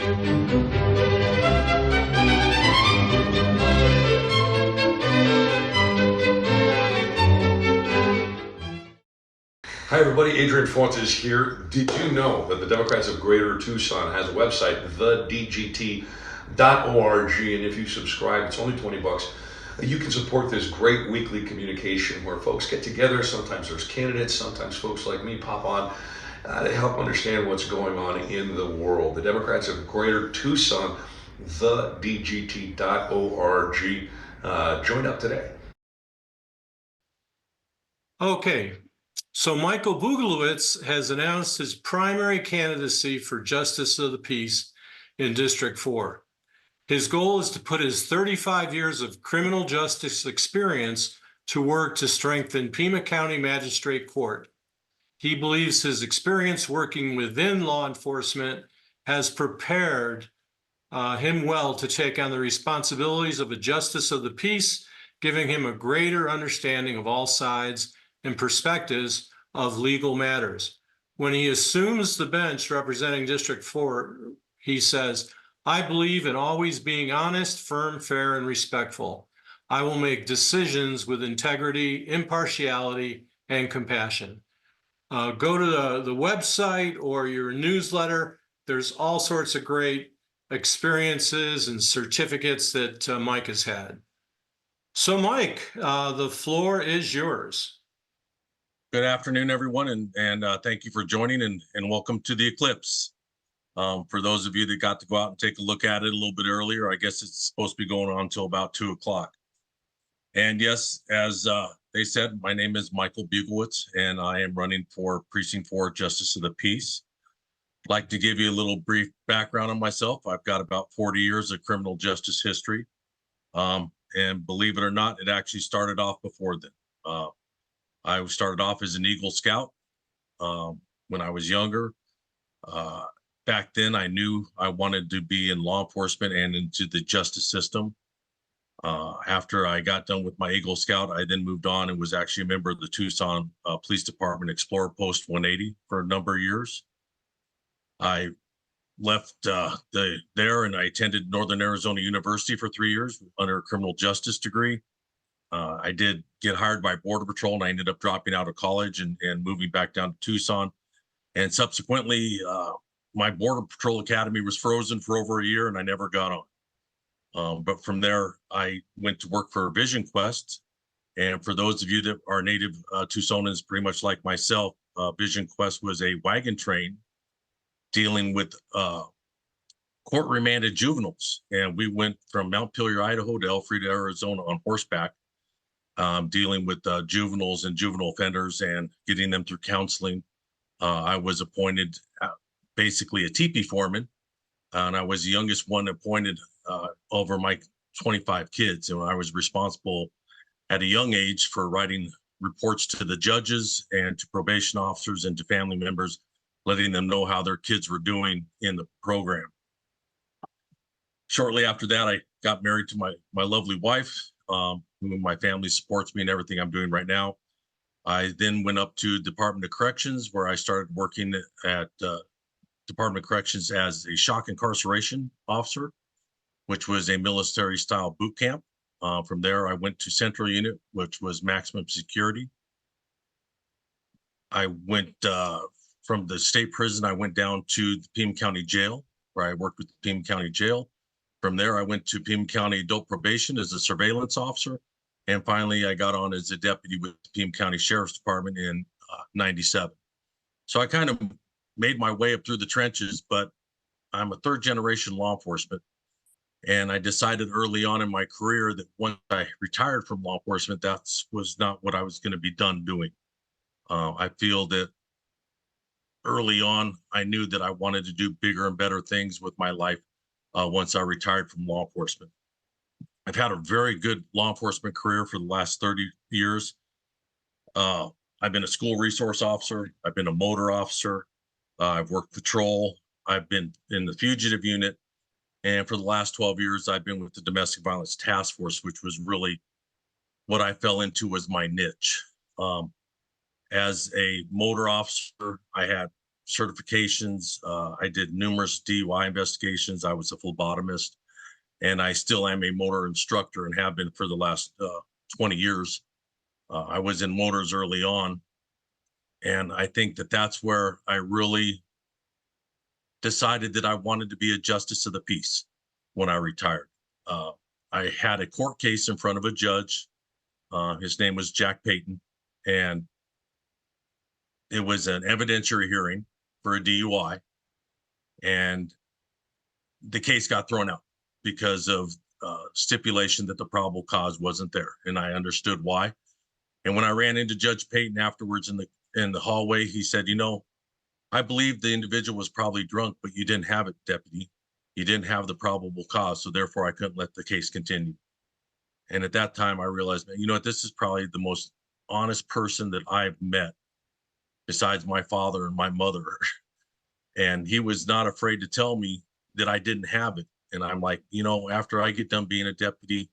Hi everybody, Adrian Fuentes here. Did you know that the Democrats of Greater Tucson has a website, thedgt.org, and if you subscribe, it's only 20 bucks. You can support this great weekly communication where folks get together. Sometimes there's candidates, sometimes folks like me pop on to help understand what's going on in the world. The Democrats of Greater Tucson, thedgt.org. Join up today. Okay, so Michael Buglewicz has announced his primary candidacy for Justice of the Peace in District 4. His goal is to put his 35 years of criminal justice experience to work to strengthen Pima County Magistrate Court. He believes his experience working within law enforcement has prepared him well to take on the responsibilities of a Justice of the Peace, giving him a greater understanding of all sides and perspectives of legal matters. When he assumes the bench representing District 4, he says, "I believe in always being honest, firm, fair, and respectful. I will make decisions with integrity, impartiality, and compassion." Go to the website or your newsletter. There's all sorts of great experiences and certificates that Mike has had. So Mike, the floor is yours. Good afternoon, everyone, and thank you for joining and welcome to the eclipse. For those of you that got to go out and take a look at it a little bit earlier, I guess it's supposed to be going on until about 2 o'clock. And yes, as they said, my name is Michael Buglewicz, and I am running for Precinct 4 Justice of the Peace. I'd like to give you a little brief background on myself. I've got about 40 years of criminal justice history. And believe it or not, it actually started off before then. I started off as an Eagle Scout when I was younger. Back then, I knew I wanted to be in law enforcement and into the justice system. After I got done with my Eagle Scout, I then moved on and was actually a member of the Tucson Police Department Explorer Post 180 for a number of years. I left there and I attended Northern Arizona University for 3 years under a criminal justice degree. I did get hired by Border Patrol, and I ended up dropping out of college and moving back down to Tucson. And subsequently, my Border Patrol Academy was frozen for over a year, and I never got on. But from there, I went to work for Vision Quest. And for those of you that are native Tucsonans, pretty much like myself, Vision Quest was a wagon train dealing with court remanded juveniles. And we went from Mount Pelier, Idaho to Elfrida, Arizona on horseback, dealing with juveniles and juvenile offenders and getting them through counseling. I was appointed basically a teepee foreman, and I was the youngest one appointed over my 25 kids. And I was responsible at a young age for writing reports to the judges and to probation officers and to family members, letting them know how their kids were doing in the program. Shortly after that, I got married to my lovely wife, who my family supports me in everything I'm doing right now. I then went up to Department of Corrections, where I started working at Department of Corrections as a shock incarceration officer, which was a military style boot camp. From there, I went to Central Unit, which was maximum security. I went from the state prison, I went down to the Pima County Jail, where I worked with the Pima County Jail. From there, I went to Pima County Adult Probation as a surveillance officer. And finally, I got on as a deputy with the Pima County Sheriff's Department in 97. So I kind of made my way up through the trenches, but I'm a third generation law enforcement. And I decided early on in my career that once I retired from law enforcement, that was not what I was going to be done doing. I feel that early on, I knew that I wanted to do bigger and better things with my life once I retired from law enforcement. I've had a very good law enforcement career for the last 30 years. I've been a school resource officer. I've been a motor officer. I've worked patrol. I've been in the fugitive unit. And for the last 12 years, I've been with the Domestic Violence Task Force, which was really what I fell into was my niche. As a motor officer, I had certifications. I did numerous DUI investigations. I was a phlebotomist, and I still am a motor instructor and have been for the last 20 years. I was in motors early on, and I think that that's where I really decided that I wanted to be a justice of the peace when I retired. I had a court case in front of a judge. His name was Jack Payton, and it was an evidentiary hearing for a DUI, and the case got thrown out because of stipulation that the probable cause wasn't there, and I understood why. And when I ran into Judge Payton afterwards in the hallway, he said, "You know, I believe the individual was probably drunk, but you didn't have it, deputy. You didn't have the probable cause, so therefore I couldn't let the case continue." And at that time, I realized, man, you know what? This is probably the most honest person that I've met, besides my father and my mother. And he was not afraid to tell me that I didn't have it. And I'm like, you know, after I get done being a deputy,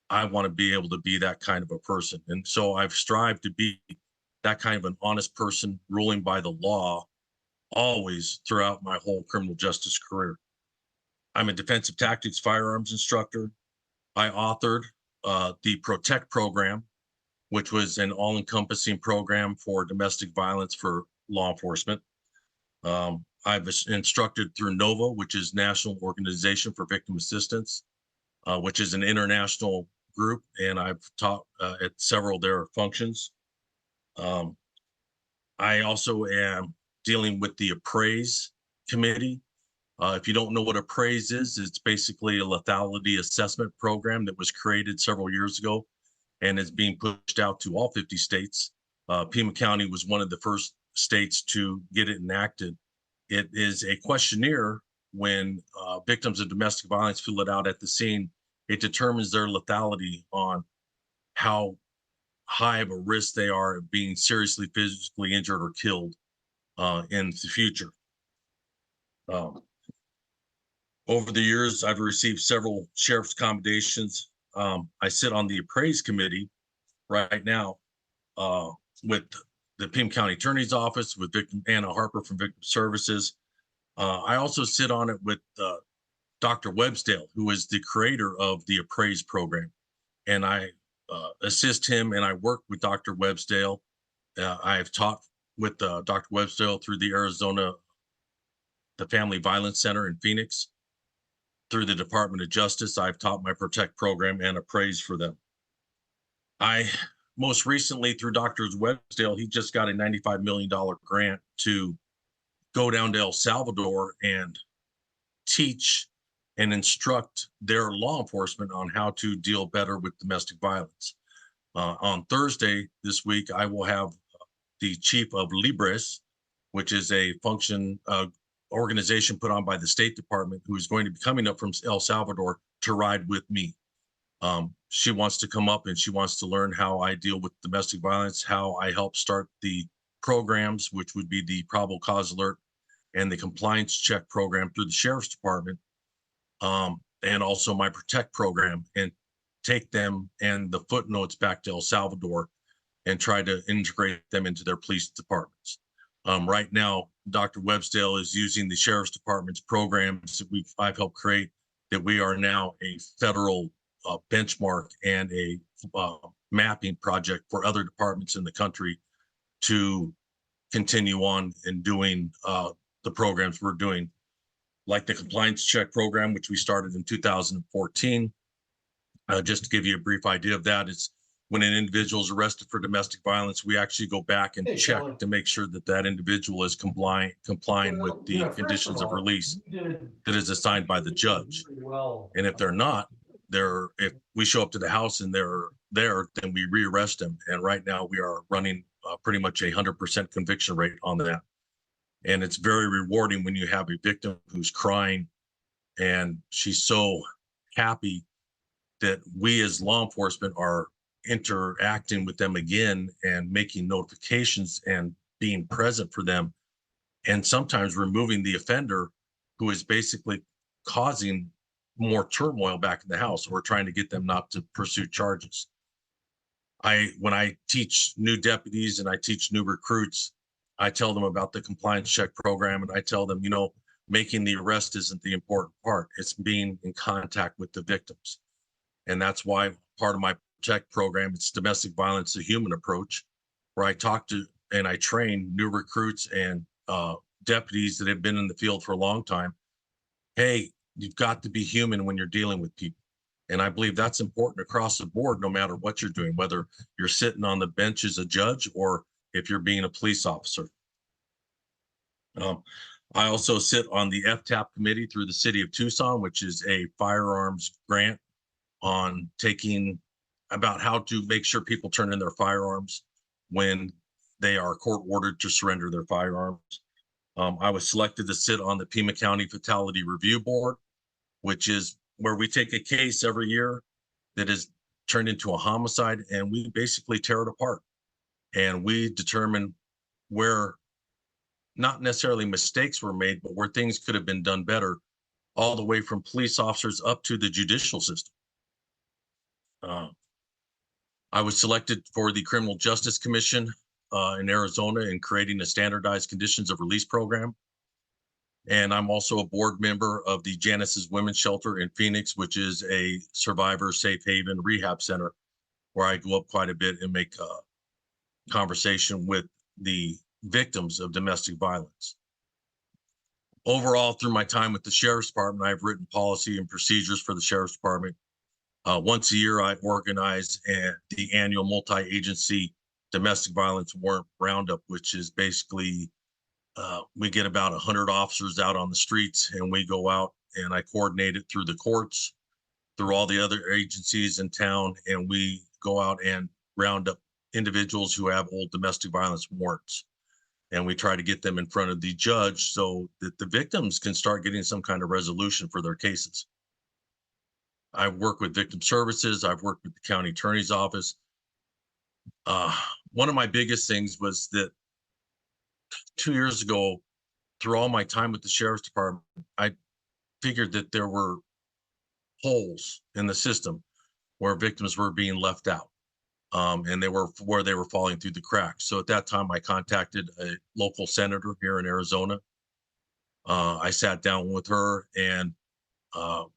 I want to be able to be that kind of a person. And so I've strived to be that kind of an honest person, ruling by the law, always throughout my whole criminal justice career. I'm a defensive tactics firearms instructor. I authored the Protect program, which was an all-encompassing program for domestic violence for law enforcement. I've instructed through NOVA, which is National Organization for Victim Assistance, which is an international group, and I've taught at several of their functions. I also am dealing with the Appraise Committee. If you don't know what Appraise is, it's basically a lethality assessment program that was created several years ago and is being pushed out to all 50 states. Pima County was one of the first states to get it enacted. It is a questionnaire when victims of domestic violence fill it out at the scene. It determines their lethality on how high of a risk they are of being seriously physically injured or killed in the future. Over the years, I've received several sheriff's commendations. I sit on the Appraise Committee right now with the Pima County Attorney's Office, with Victim Anna Harper from Victim Services. I also sit on it with Dr. Websdale, who is the creator of the Appraise program. And I assist him and I work with Dr. Websdale. I've taught with Dr. Websdale through the Family Violence Center in Phoenix. Through the Department of Justice, I've taught my Protect program and Appraise for them. I most recently, through Dr. Websdale, he just got a $95 million grant to go down to El Salvador and teach and instruct their law enforcement on how to deal better with domestic violence. On Thursday this week, I will have the chief of Libres, which is a organization put on by the State Department, who is going to be coming up from El Salvador to ride with me. She wants to come up and she wants to learn how I deal with domestic violence, how I help start the programs, which would be the probable cause alert and the compliance check program through the Sheriff's Department, and also my Protect program, and take them and the footnotes back to El Salvador and try to integrate them into their police departments. Right now, Dr. Websdale is using the Sheriff's Department's programs that I've helped create, that we are now a federal benchmark and a mapping project for other departments in the country to continue on in doing the programs we're doing, like the compliance check program, which we started in 2014. Just to give you a brief idea of that, it's when an individual is arrested for domestic violence, we actually go back and check to make sure that that individual is complying with the conditions of release that is assigned by the judge. And if they're not, if we show up to the house and they're there, then we rearrest them. And right now we are running pretty much 100% conviction rate on that. And it's very rewarding when you have a victim who's crying and she's so happy that we as law enforcement are interacting with them again and making notifications and being present for them, and sometimes removing the offender who is basically causing more turmoil back in the house, or trying to get them not to pursue charges. When I teach new deputies and I teach new recruits, I tell them about the compliance check program, and I tell them, you know, making the arrest isn't the important part. It's being in contact with the victims. And that's why part of my Protect program, it's domestic violence, a human approach, where I talk to and I train new recruits and deputies that have been in the field for a long time. Hey, you've got to be human when you're dealing with people. And I believe that's important across the board, no matter what you're doing, whether you're sitting on the bench as a judge or if you're being a police officer. I also sit on the FTAP committee through the city of Tucson, which is a firearms grant on taking about how to make sure people turn in their firearms when they are court ordered to surrender their firearms. I was selected to sit on the Pima County Fatality Review Board, which is where we take a case every year that is turned into a homicide and we basically tear it apart. And we determine where not necessarily mistakes were made, but where things could have been done better, all the way from police officers up to the judicial system. I was selected for the Criminal Justice Commission in Arizona in creating a standardized conditions of release program. And I'm also a board member of the Janice's Women's Shelter in Phoenix, which is a survivor safe haven rehab center where I go up quite a bit and make conversation with the victims of domestic violence. Overall, through my time with the Sheriff's Department, I've written policy and procedures for the Sheriff's Department. Once a year, I organize the annual multi-agency domestic violence warrant roundup, which is basically we get about 100 officers out on the streets and we go out and I coordinate it through the courts, through all the other agencies in town, and we go out and round up individuals who have old domestic violence warrants. And we try to get them in front of the judge so that the victims can start getting some kind of resolution for their cases. I've worked with victim services. I've worked with the county attorney's office. One of my biggest things was that 2 years ago, through all my time with the Sheriff's Department, I figured that there were holes in the system where victims were being left out. And they were where they were falling through the cracks. So at that time, I contacted a local senator here in Arizona. I sat down with her, and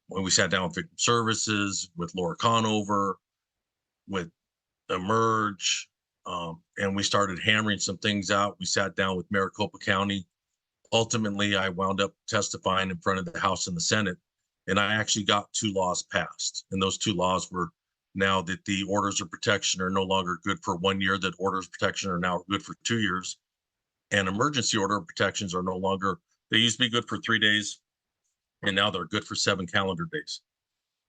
when we sat down with victim services, with Laura Conover, with Emerge, and we started hammering some things out. We sat down with Maricopa County. Ultimately, I wound up testifying in front of the House and the Senate, and I actually got 2 laws passed. And those 2 laws were now that the orders of protection are no longer good for 1 year, that orders of protection are now good for 2 years. And emergency order of protections are no longer, they used to be good for 3 days, and now they're good for 7 calendar days.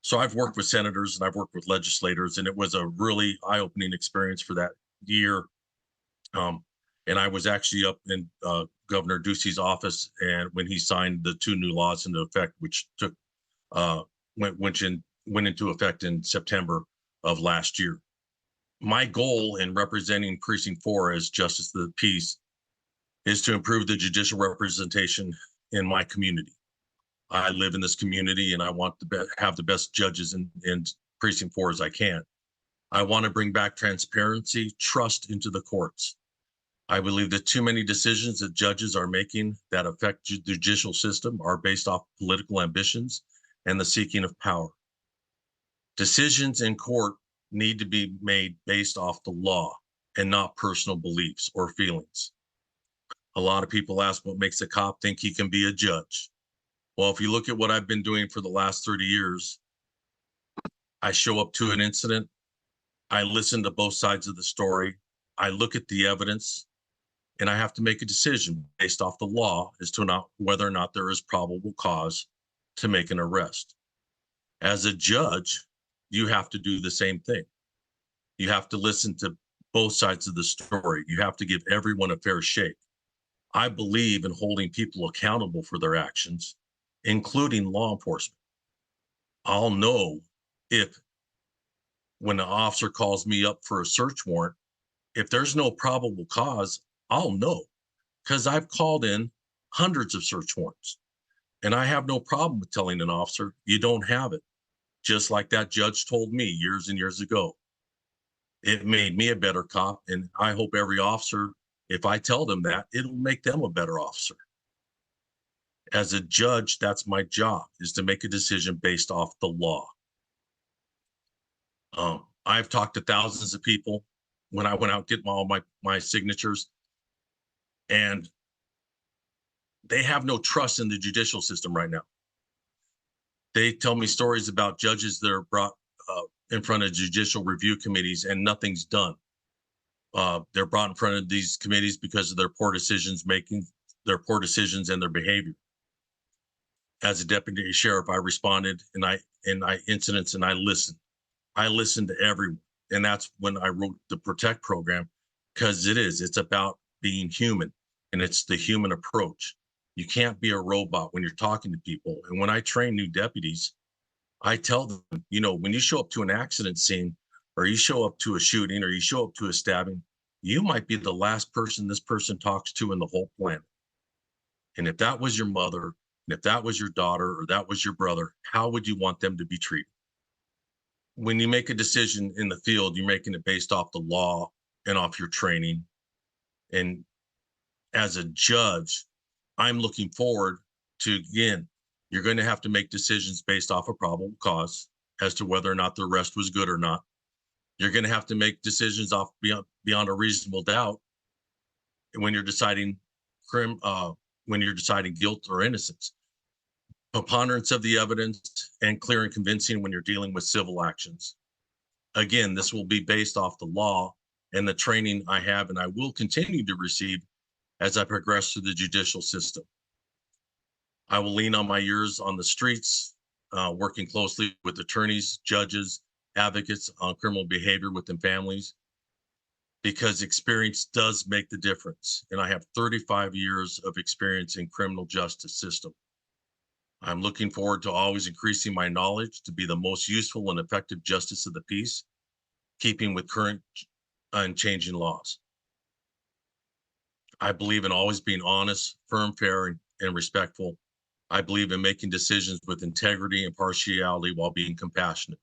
So I've worked with senators and I've worked with legislators, and it was a really eye-opening experience for that year. And I was actually up in Governor Ducey's office, and when he signed the 2 new laws into effect, which took went into effect in September of last year. My goal in representing Precinct 4 as Justice of the Peace is to improve the judicial representation in my community. I live in this community and I want to have the best judges in Precinct 4 as I can. I want to bring back transparency, trust into the courts. I believe that too many decisions that judges are making that affect the judicial system are based off political ambitions and the seeking of power. Decisions in court need to be made based off the law and not personal beliefs or feelings. A lot of people ask what makes a cop think he can be a judge. Well, if you look at what I've been doing for the last 30 years, I show up to an incident, I listen to both sides of the story, I look at the evidence, and I have to make a decision based off the law as to whether or not there is probable cause to make an arrest. As a judge, you have to do the same thing. You have to listen to both sides of the story. You have to give everyone a fair shake. I believe in holding people accountable for their actions, including law enforcement. I'll know if when an officer calls me up for a search warrant, if there's no probable cause, I'll know, because I've called in hundreds of search warrants. And I have no problem with telling an officer, you don't have it. Just like that judge told me years and years ago. It made me a better cop. And I hope every officer If I tell them that, it'll make them a better officer. As a judge, that's my job, is to make a decision based off the law. I've talked to thousands of people when I went out getting all my signatures, and they have no trust in the judicial system right now. They tell me stories about judges that are brought in front of judicial review committees and nothing's done. They're brought in front of these committees because of their poor decisions making, their poor decisions and their behavior. As a deputy sheriff, I responded and I incidents and I listened. I listened to everyone. And that's when I wrote the Protect program, because it's about being human, and it's the human approach. You can't be a robot when you're talking to people. And when I train new deputies, I tell them, when you show up to an accident scene, or you show up to a shooting, or you show up to a stabbing, you might be the last person this person talks to in the whole planet. And if that was your mother, and if that was your daughter, or that was your brother, how would you want them to be treated? When you make a decision in the field, you're making it based off the law and off your training. And as a judge, I'm looking forward to, again, you're going to have to make decisions based off a probable cause as to whether or not the arrest was good or not. You're going to have to make decisions off beyond a reasonable doubt when you're deciding guilt or innocence. Preponderance of the evidence and clear and convincing when you're dealing with civil actions. Again, this will be based off the law and the training I have and I will continue to receive as I progress through the judicial system. I will lean on my years on the streets, working closely with attorneys, judges, advocates on criminal behavior within families, because experience does make the difference. And I have 35 years of experience in criminal justice system. I'm looking forward to always increasing my knowledge to be the most useful and effective justice of the peace, keeping with current and changing laws. I believe in always being honest, firm, fair, and respectful. I believe in making decisions with integrity and partiality while being compassionate.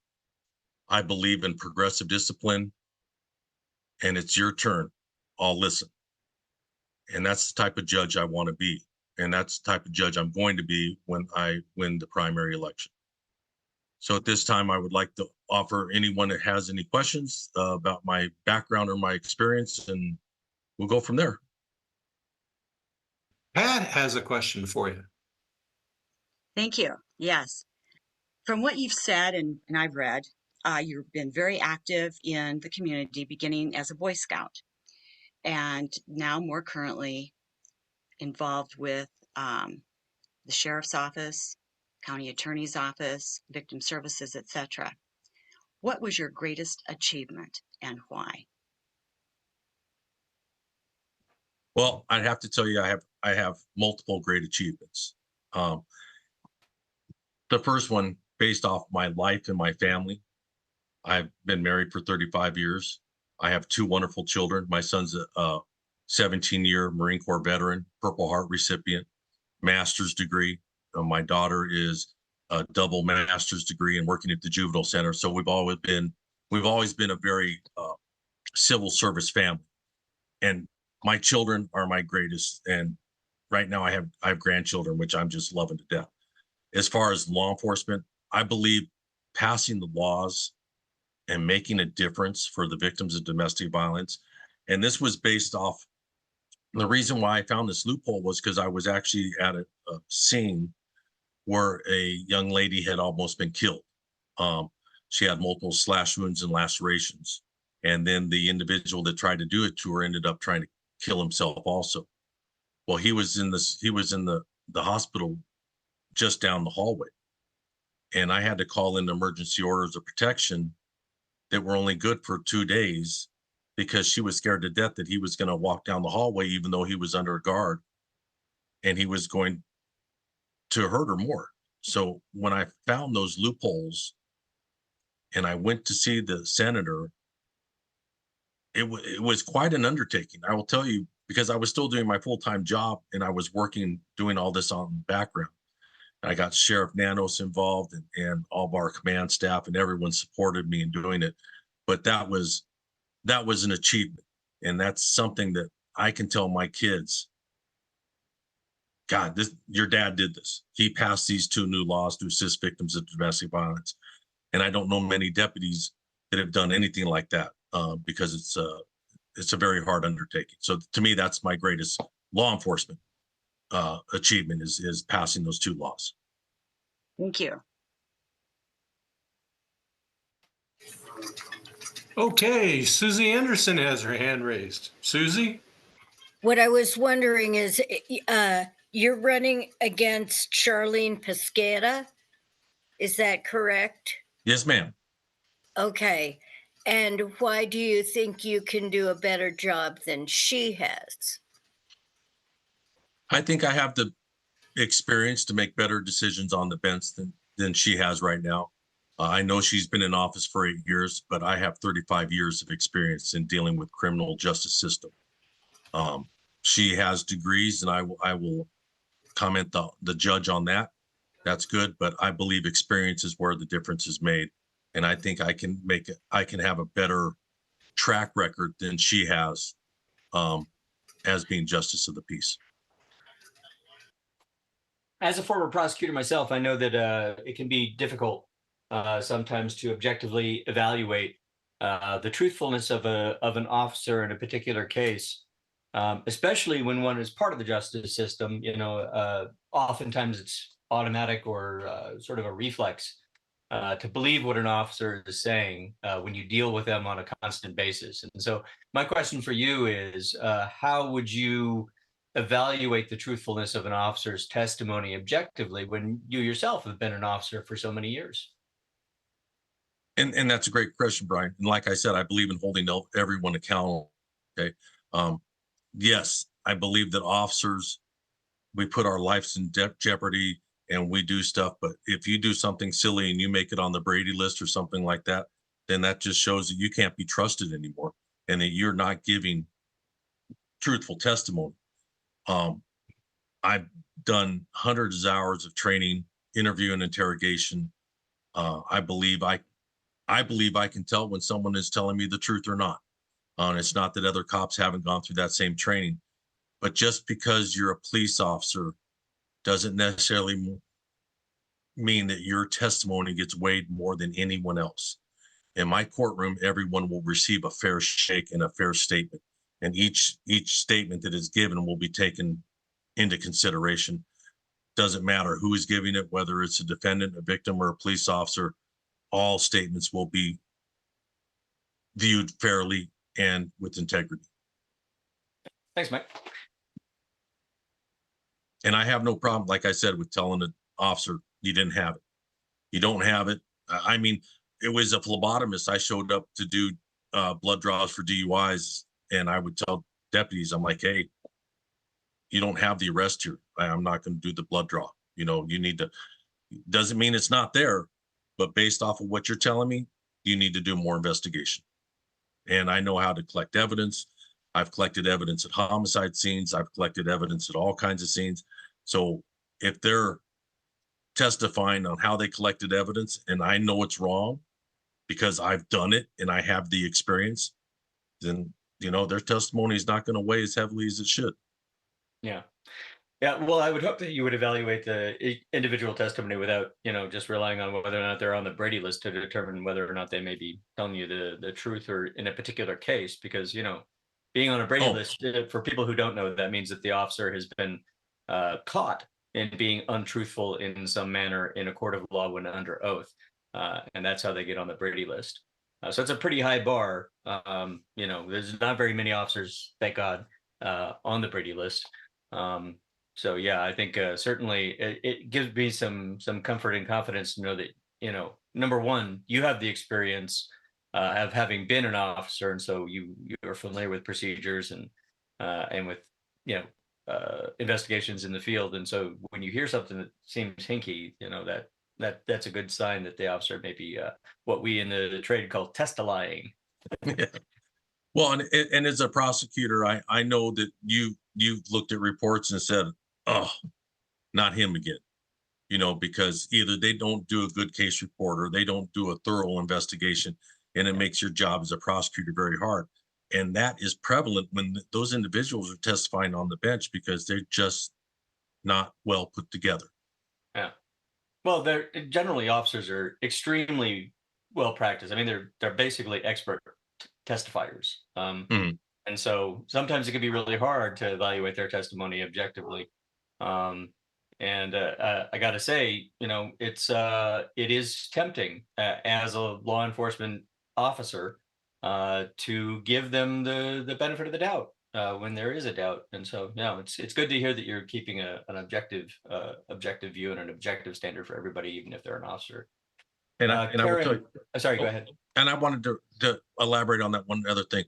I believe in progressive discipline, and it's your turn. I'll listen. And that's the type of judge I want to be. And that's the type of judge I'm going to be when I win the primary election. So at this time, I would like to offer anyone that has any questions about my background or my experience, and we'll go from there. Pat has a question for you. Thank you. Yes. From what you've said and I've read, you've been very active in the community, beginning as a Boy Scout, and now more currently involved with the sheriff's office, county attorney's office, victim services, etc. What was your greatest achievement and why? Well, I'd have to tell you, I have multiple great achievements. The first one, based off my life and my family. I've been married for 35 years. I have two wonderful children. My son's a 17-year Marine Corps veteran, Purple Heart recipient, master's degree. My daughter is a double master's degree and working at the juvenile center. So we've always been a very civil service family. And my children are my greatest. And right now I have grandchildren, which I'm just loving to death. As far as law enforcement, I believe passing the laws and making a difference for the victims of domestic violence. And this was based off, the reason why I found this loophole was because I was actually at a scene where a young lady had almost been killed. She had multiple slash wounds and lacerations. And then the individual that tried to do it to her ended up trying to kill himself also. Well, he was in the hospital just down the hallway. And I had to call in emergency orders of protection that were only good for 2 days because she was scared to death that he was going to walk down the hallway, even though he was under a guard and he was going to hurt her more. So when I found those loopholes and I went to see the senator, it was quite an undertaking. I will tell you, because I was still doing my full-time job and I was working, doing all this on the background. I got Sheriff Nanos involved and all of our command staff, and everyone supported me in doing it. But that was an achievement. And that's something that I can tell my kids, God, your dad did this. He passed these 2 new laws to assist victims of domestic violence. And I don't know many deputies that have done anything like that, because it's a very hard undertaking. So to me, that's my greatest law enforcement achievement is passing those 2 laws. Thank you. Okay, Susie Anderson has her hand raised. Susie? What I was wondering is, you're running against Charlene Pesquera? Is that correct? Yes, ma'am. Okay. And why do you think you can do a better job than she has? I think I have the experience to make better decisions on the bench than she has right now. I know she's been in office for 8 years, but I have 35 years of experience in dealing with criminal justice system. She has degrees, and I will comment the judge on that. That's good, but I believe experience is where the difference is made, and I think I can have a better track record than she has, as being justice of the peace. As a former prosecutor myself, I know that it can be difficult sometimes to objectively evaluate the truthfulness of an officer in a particular case, especially when one is part of the justice system. Oftentimes it's automatic or sort of a reflex to believe what an officer is saying when you deal with them on a constant basis. And so my question for you is, how would you evaluate the truthfulness of an officer's testimony objectively when you yourself have been an officer for so many years? And that's a great question, Brian. And like I said, I believe in holding everyone accountable. Okay. Yes, I believe that officers, we put our lives in jeopardy and we do stuff. But if you do something silly and you make it on the Brady list or something like that, then that just shows that you can't be trusted anymore and that you're not giving truthful testimony. I've done hundreds of hours of training, interview and interrogation. I believe I can tell when someone is telling me the truth or not. And it's not that other cops haven't gone through that same training, but just because you're a police officer doesn't necessarily mean that your testimony gets weighed more than anyone else. In my courtroom, everyone will receive a fair shake and a fair statement. And each statement that is given will be taken into consideration. Doesn't matter who is giving it, whether it's a defendant, a victim, or a police officer, all statements will be viewed fairly and with integrity. Thanks, Mike. And I have no problem, like I said, with telling an officer you didn't have it. You don't have it. I mean, it was a phlebotomist. I showed up to do blood draws for DUIs, and I would tell deputies, I'm like, hey, you don't have the arrest here. I'm not going to do the blood draw. You need to, doesn't mean it's not there, but based off of what you're telling me, you need to do more investigation. And I know how to collect evidence. I've collected evidence at homicide scenes. I've collected evidence at all kinds of scenes. So if they're testifying on how they collected evidence and I know it's wrong because I've done it and I have the experience, then, their testimony is not going to weigh as heavily as it should. Yeah. Yeah. Well, I would hope that you would evaluate the individual testimony without, just relying on whether or not they're on the Brady list to determine whether or not they may be telling you the truth or in a particular case, because, being on a Brady list, for people who don't know, that means that the officer has been caught in being untruthful in some manner in a court of law when under oath. And that's how they get on the Brady list. So it's a pretty high bar. There's not very many officers, thank God, on the Brady list. So yeah, I think certainly it gives me some comfort and confidence to know that, number one, you have the experience of having been an officer, and so you are familiar with procedures and with investigations in the field. And so when you hear something that seems hinky, that's a good sign that the officer may be what we in the trade call test-a-lying. Yeah. Well, and as a prosecutor, I know that you've looked at reports and said, oh, not him again, because either they don't do a good case report or they don't do a thorough investigation, and it makes your job as a prosecutor very hard. And that is prevalent when those individuals are testifying on the bench because they're just not well put together. Yeah. Well, they're generally officers are extremely well practiced. I mean, they're basically expert testifiers. Mhm. And so sometimes it can be really hard to evaluate their testimony objectively. And I got to say, it is tempting as a law enforcement officer to give them the benefit of the doubt when there is a doubt. And so, yeah, it's good to hear that you're keeping an objective view and an objective standard for everybody, even if they're an officer. And I will tell Karen, you, sorry, go oh, ahead. and I wanted to elaborate on that one other thing.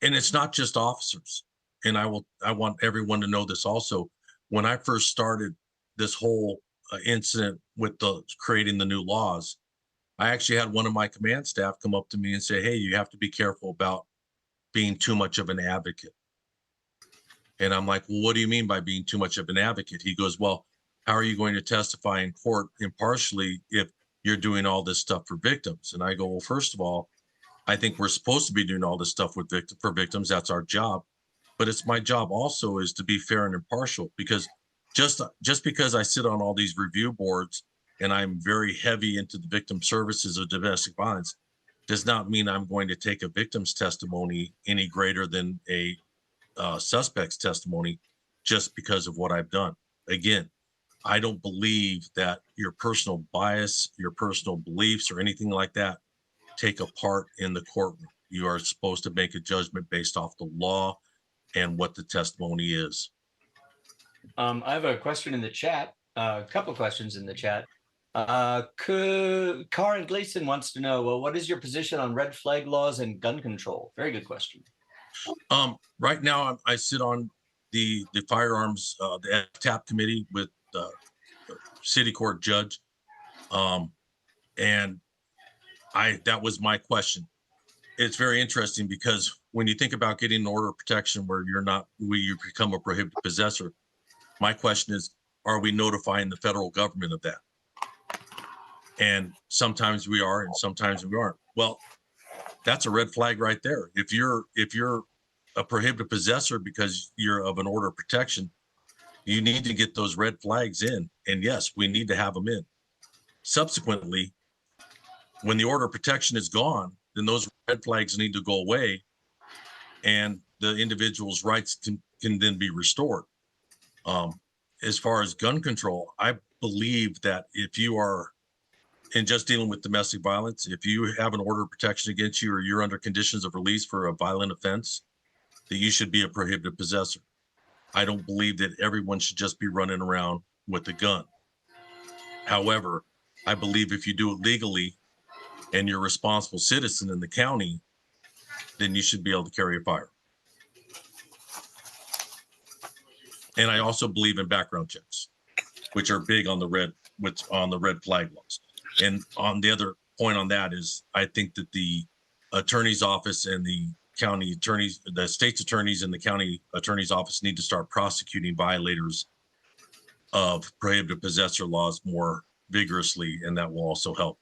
And it's not just officers. And I want everyone to know this also. When I first started this whole incident with creating the new laws, I actually had one of my command staff come up to me and say, "Hey, you have to be careful about being too much of an advocate." And I'm like, "Well, what do you mean by being too much of an advocate?" He goes, "Well, how are you going to testify in court impartially if you're doing all this stuff for victims?" And I go, "Well, first of all, I think we're supposed to be doing all this stuff for victims. That's our job. But it's my job also is to be fair and impartial, because just because I sit on all these review boards and I'm very heavy into the victim services of domestic violence does not mean I'm going to take a victim's testimony any greater than a suspect's testimony just because of what I've done. Again, I don't believe that your personal bias, your personal beliefs, or anything like that take a part in the courtroom. You are supposed to make a judgment based off the law and what the testimony is. I have a question in the chat, a couple of questions in the chat. Karen Gleason wants to know, well, what is your position on red flag laws and gun control? Very good question. Right now, I sit on the firearms, the FTAP committee with the city court judge. And that was my question. It's very interesting because when you think about getting an order of protection where you become a prohibited possessor, my question is, are we notifying the federal government of that? And sometimes we are, and sometimes we aren't. Well, that's a red flag right there. If you're a prohibited possessor because you're of an order of protection, you need to get those red flags in. And yes, we need to have them in. Subsequently, when the order of protection is gone, then those red flags need to go away and the individual's rights can then be restored. As far as gun control, I believe that if you are in just dealing with domestic violence, if you have an order of protection against you or you're under conditions of release for a violent offense, that you should be a prohibited possessor. I don't believe that everyone should just be running around with a gun. However, I believe if you do it legally and you're a responsible citizen in the county, then you should be able to carry a firearm. And I also believe in background checks, which are big on the red flag laws. And on the other point on that is, I think that the attorney's office and the county attorneys, the state's attorneys and the county attorney's office need to start prosecuting violators of prohibited possessor laws more vigorously, and that will also help.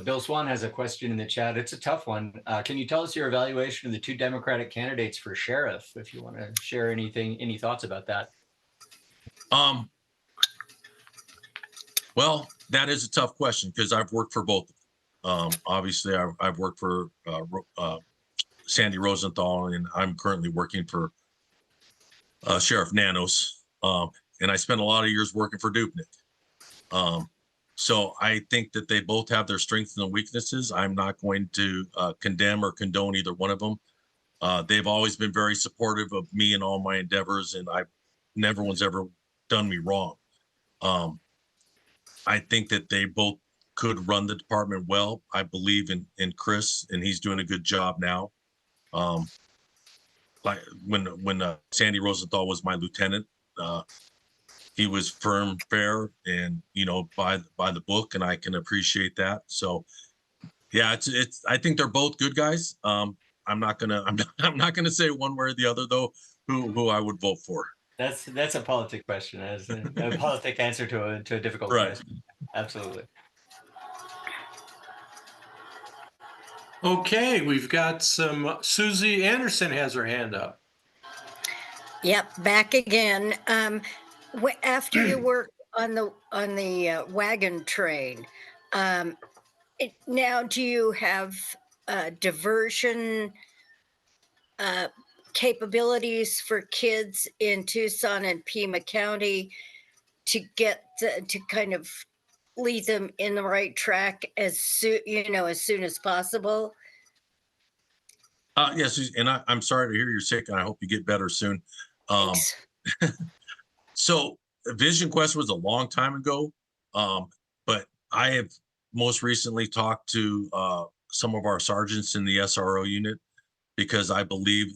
Bill Swan has a question in the chat. It's a tough one. Can you tell us your evaluation of the two Democratic candidates for sheriff? If you want to share any thoughts about that. Well, that is a tough question because I've worked for both. Obviously, I've worked for Sandy Rosenthal, and I'm currently working for Sheriff Nanos. And I spent a lot of years working for Dupnik. So I think that they both have their strengths and weaknesses. I'm not going to condemn or condone either one of them. They've always been very supportive of me and all my endeavors, and never one's ever done me wrong. I think that they both could run the department well. I believe in Chris, and he's doing a good job now. Like when Sandy Rosenthal was my lieutenant, he was firm, fair, and by the book, and I can appreciate that. So, yeah, it's. I think they're both good guys. I'm not gonna say one way or the other though who I would vote for. That's a politic question. That's a politic answer to a difficult question. Absolutely. Okay, we've got some, Susie Anderson has her hand up. Yep, back again. After you work on the wagon train, now do you have diversion capabilities for kids in Tucson and Pima County to get to kind of lead them in the right track as soon as possible? Yes, and I'm sorry to hear you're sick, and I hope you get better soon. Um, Thanks. so Vision Quest was a long time ago, but I have most recently talked to some of our sergeants in the SRO unit because I believe,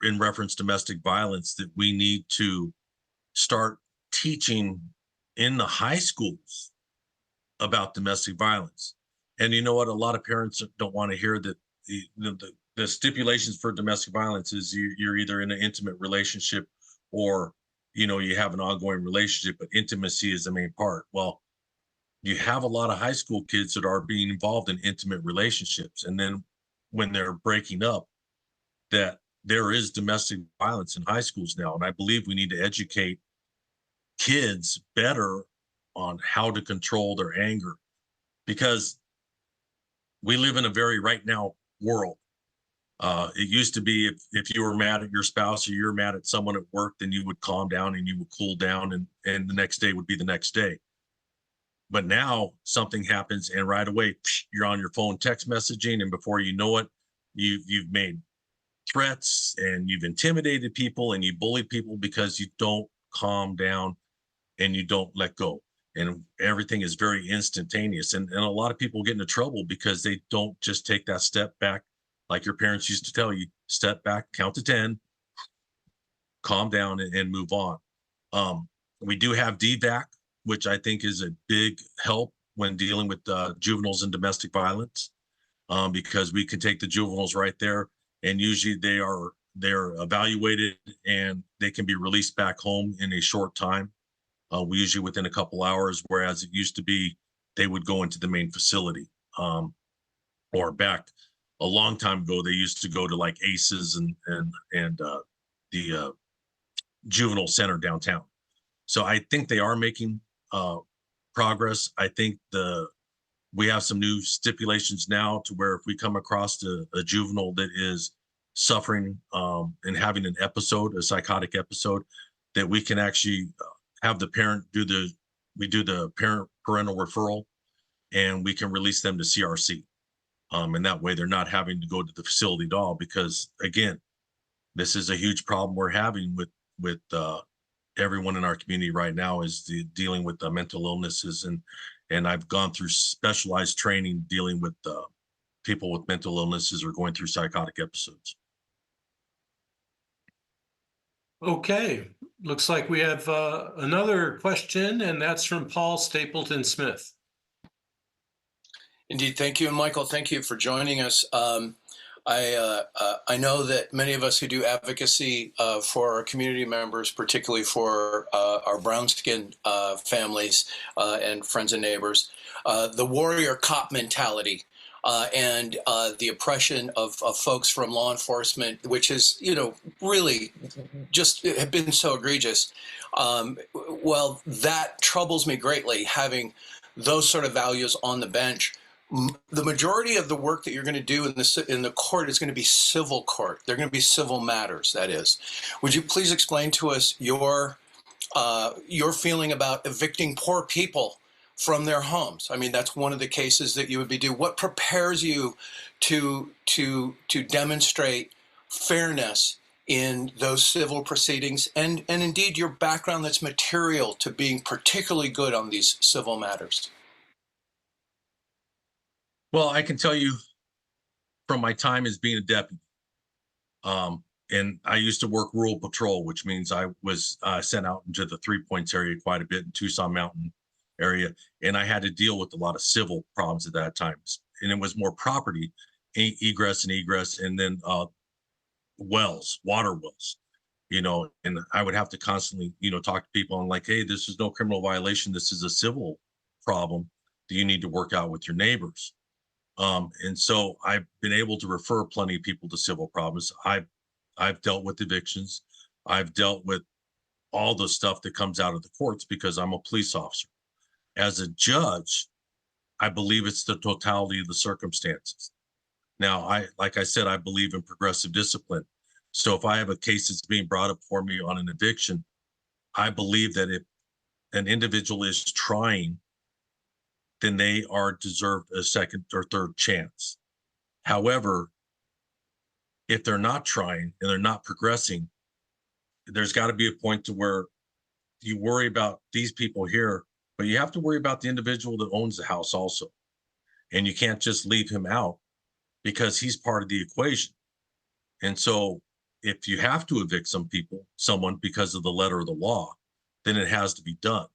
in reference to domestic violence, that we need to start teaching in the high schools about domestic violence. And you know what? A lot of parents don't want to hear that the stipulations for domestic violence is you're either in an intimate relationship or you have an ongoing relationship, but intimacy is the main part. Well, you have a lot of high school kids that are being involved in intimate relationships, and then when they're breaking up, that there is domestic violence in high schools now. And I believe we need to educate kids better on how to control their anger, because we live in a very right now world. It used to be if you were mad at your spouse or you're mad at someone at work, then you would calm down and you would cool down, and the next day would be the next day. But now something happens and right away you're on your phone text messaging, and before you know it, you've made threats and you've intimidated people and you bully people because you don't calm down and you don't let go. And everything is very instantaneous. And a lot of people get into trouble because they don't just take that step back, like your parents used to tell you, step back, count to 10, calm down and move on. We do have DVAC, which I think is a big help when dealing with juveniles and domestic violence, because we can take the juveniles right there, and usually they're evaluated and they can be released back home in a short time. We usually within a couple hours, whereas it used to be they would go into the main facility. Or back a long time ago, they used to go to like ACEs and the juvenile center downtown. So I think they are making progress. I think we have some new stipulations now to where if we come across a juvenile that is suffering and having an episode, a psychotic episode, that we can actually have the parent do the parental referral, and we can release them to CRC. And that way they're not having to go to the facility at all, because again, this is a huge problem we're having with everyone in our community right now is dealing with mental illnesses. And I've gone through specialized training dealing with people with mental illnesses or going through psychotic episodes. Okay, looks like we have another question, and that's from Paul Stapleton Smith. Indeed. Thank you. And Michael, thank you for joining us. I know that many of us who do advocacy for our community members, particularly for our brown-skinned families and friends and neighbors, the warrior cop mentality and the oppression of folks from law enforcement, which is, really just have been so egregious. Well, that troubles me greatly, having those sort of values on the bench. The majority of the work that you're going to do in the court is going to be civil court. They're going to be civil matters, that is. Would you please explain to us your feeling about evicting poor people from their homes? I mean, that's one of the cases that you would be doing. What prepares you to demonstrate fairness in those civil proceedings, and indeed your background that's material to being particularly good on these civil matters? Well, I can tell you from my time as being a deputy, and I used to work rural patrol, which means I was sent out into the 3 Points area quite a bit in Tucson Mountain area, and I had to deal with a lot of civil problems at that time. And it was more property, egress and egress, and then wells, water wells, and I would have to constantly, talk to people and like, hey, this is no criminal violation. This is a civil problem that you need to work out with your neighbors. And so I've been able to refer plenty of people to civil problems. I've dealt with evictions. I've dealt with all the stuff that comes out of the courts because I'm a police officer. As a judge, I believe it's the totality of the circumstances. Now, like I said, I believe in progressive discipline. So if I have a case that's being brought up for me on an eviction, I believe that if an individual is trying, then they are deserved a second or third chance. However, if they're not trying and they're not progressing, there's got to be a point to where you worry about these people here, but you have to worry about the individual that owns the house also. And you can't just leave him out because he's part of the equation. And so if you have to evict someone because of the letter of the law, then it has to be done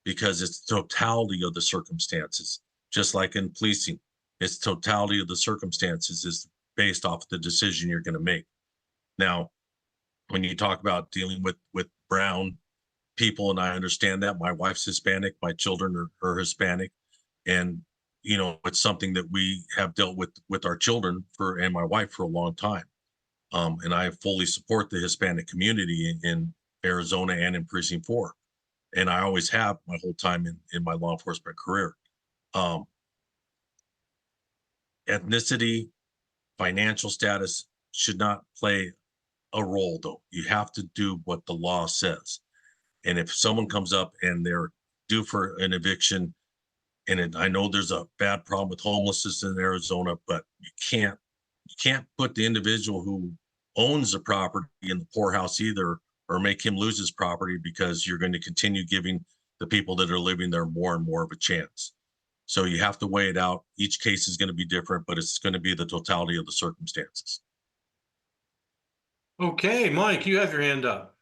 because it's the totality of the circumstances, just like in policing. It's totality of the circumstances is based off the decision you're going to make. Now, when you talk about dealing with brown people, and I understand that my wife's Hispanic, my children are Hispanic, and it's something that we have dealt with our children and my wife for a long time. And I fully support the Hispanic community in Arizona and in Precinct 4. And I always have my whole time in my law enforcement career. Ethnicity, financial status should not play a role, though. You have to do what the law says. And if someone comes up and they're due for an eviction, and I know there's a bad problem with homelessness in Arizona, but you can't put the individual who owns the property in the poorhouse either, or make him lose his property because you're going to continue giving the people that are living there more and more of a chance. So you have to weigh it out. Each case is going to be different, but it's going to be the totality of the circumstances. Okay, Mike, you have your hand up.